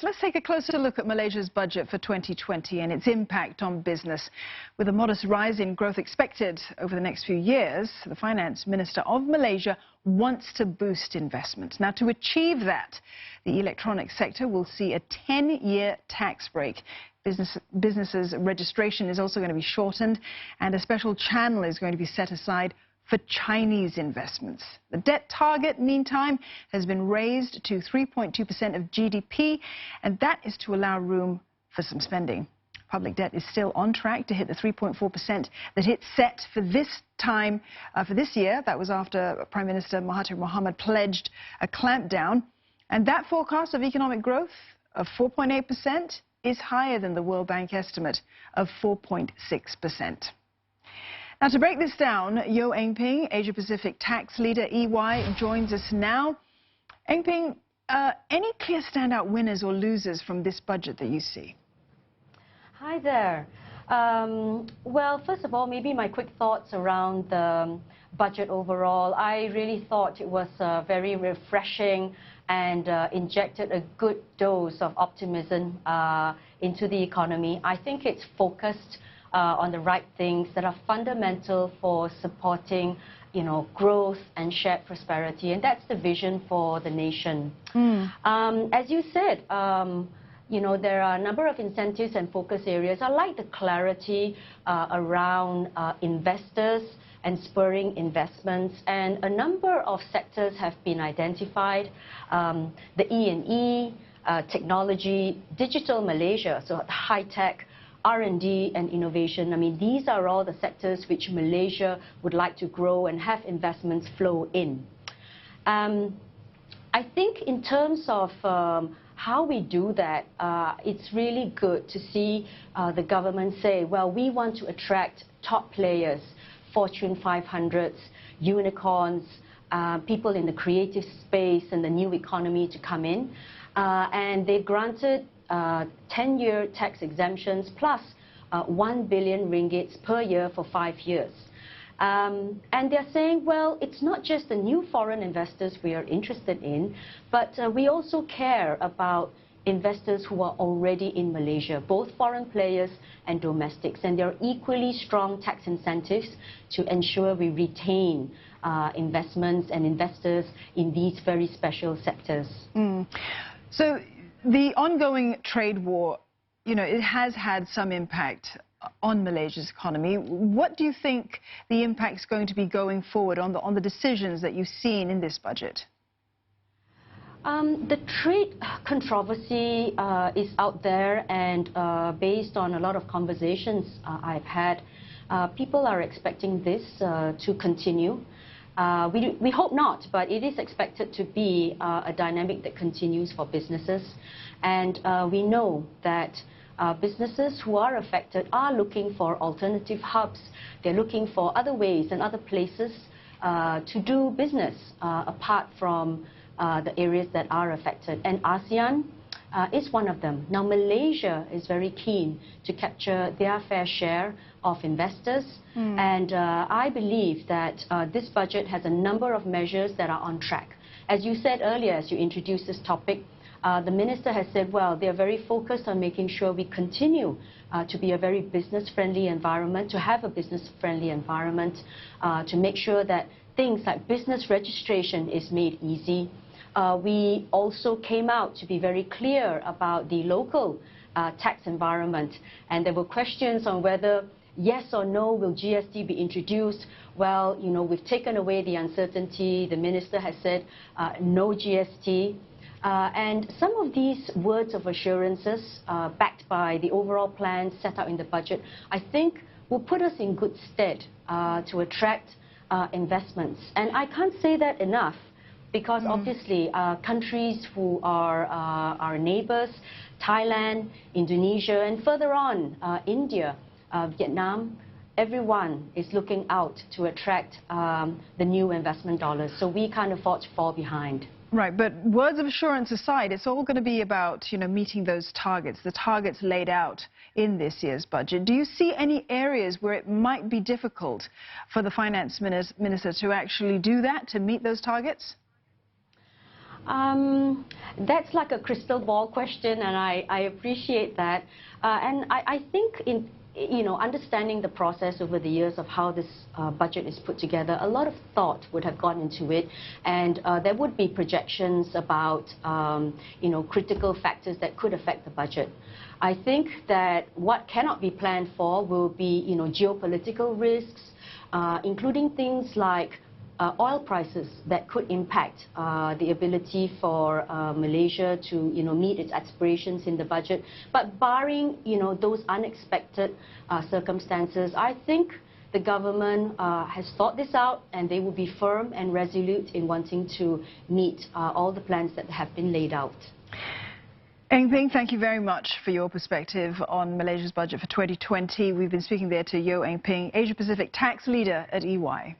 So let's take a closer look at Malaysia's budget for 2020 and its impact on business. With a modest rise in growth expected over the next few years, the Finance Minister of Malaysia wants to boost investment. Now, to achieve that, the electronics sector will see a 10-year tax break. Businesses' registration is also going to be shortened, and a special channel is going to be set aside for Chinese investments. The debt target, meantime, has been raised to 3.2% of GDP, and that is to allow room for some spending. Public debt is still on track to hit the 3.4% that it set for this time, for this year. That was after Prime Minister Mahathir Mohamad pledged a clampdown. And that forecast of economic growth of 4.8% is higher than the World Bank estimate of 4.6%. Now, to break this down, Yeo Eng Ping, Asia-Pacific tax leader, EY, joins us now. Eng Ping, any clear standout winners or losers from this budget that you see? Hi there. Well, first of all, maybe my quick thoughts around the budget overall. I really thought it was very refreshing and injected a good dose of optimism into the economy. I think it's focused on the right things that are fundamental for supporting, growth and shared prosperity, and that's the vision for the nation. As you said, there are a number of incentives and focus areas. I like the clarity around investors and spurring investments, and a number of sectors have been identified. The E&E, technology, digital Malaysia, so high-tech, R&D and innovation. I mean, these are all the sectors which Malaysia would like to grow and have investments flow in. I think in terms of how we do that, it's really good to see the government say, well, we want to attract top players, Fortune 500s, unicorns, people in the creative space and the new economy to come in. And they granted 10-year tax exemptions plus 1 billion ringgits per year for 5 years. And they're saying, well, it's not just the new foreign investors we are interested in, but we also care about investors who are already in Malaysia, both foreign players and domestics. And there are equally strong tax incentives to ensure we retain investments and investors in these very special sectors. So the ongoing trade war, it has had some impact on Malaysia's economy. What do you think the impact is going to be going forward on the decisions that you've seen in this budget? The trade controversy is out there, and based on a lot of conversations I've had, people are expecting this to continue. We hope not, but it is expected to be a dynamic that continues for businesses. And we know that businesses who are affected are looking for alternative hubs. They're looking for other ways and other places to do business apart from the areas that are affected. And ASEAN is one of them. Now, Malaysia is very keen to capture their fair share of investors. And I believe that this budget has a number of measures that are on track. As you said earlier, as you introduced this topic, the minister has said, well, they're very focused on making sure we continue to be a very business-friendly environment, to have a business-friendly environment, to make sure that things like business registration is made easy. We also came out to be very clear about the local tax environment, and there were questions on whether yes or no will GST be introduced. Well, we've taken away the uncertainty. The minister has said no GST. And some of these words of assurances backed by the overall plan set out in the budget, I think will put us in good stead to attract investments. And I can't say that enough, because obviously countries who are our neighbors, Thailand, Indonesia, and further on, India, Vietnam, everyone is looking out to attract the new investment dollars. So we can't afford to fall behind. Right, but words of assurance aside, it's all going to be about, meeting those targets, the targets laid out in this year's budget. Do you see any areas where it might be difficult for the finance minister to actually do that, to meet those targets? That's like a crystal ball question, and I appreciate that. And I think understanding the process over the years of how this budget is put together, a lot of thought would have gone into it, and there would be projections about critical factors that could affect the budget. I think that what cannot be planned for will be geopolitical risks, including things like oil prices that could impact the ability for Malaysia to meet its aspirations in the budget. But barring those unexpected circumstances, I think the government has thought this out, and they will be firm and resolute in wanting to meet all the plans that have been laid out. Eng Ping, thank you very much for your perspective on Malaysia's budget for 2020. We've been speaking there to Yeo Eng Ping, Asia Pacific tax leader at EY.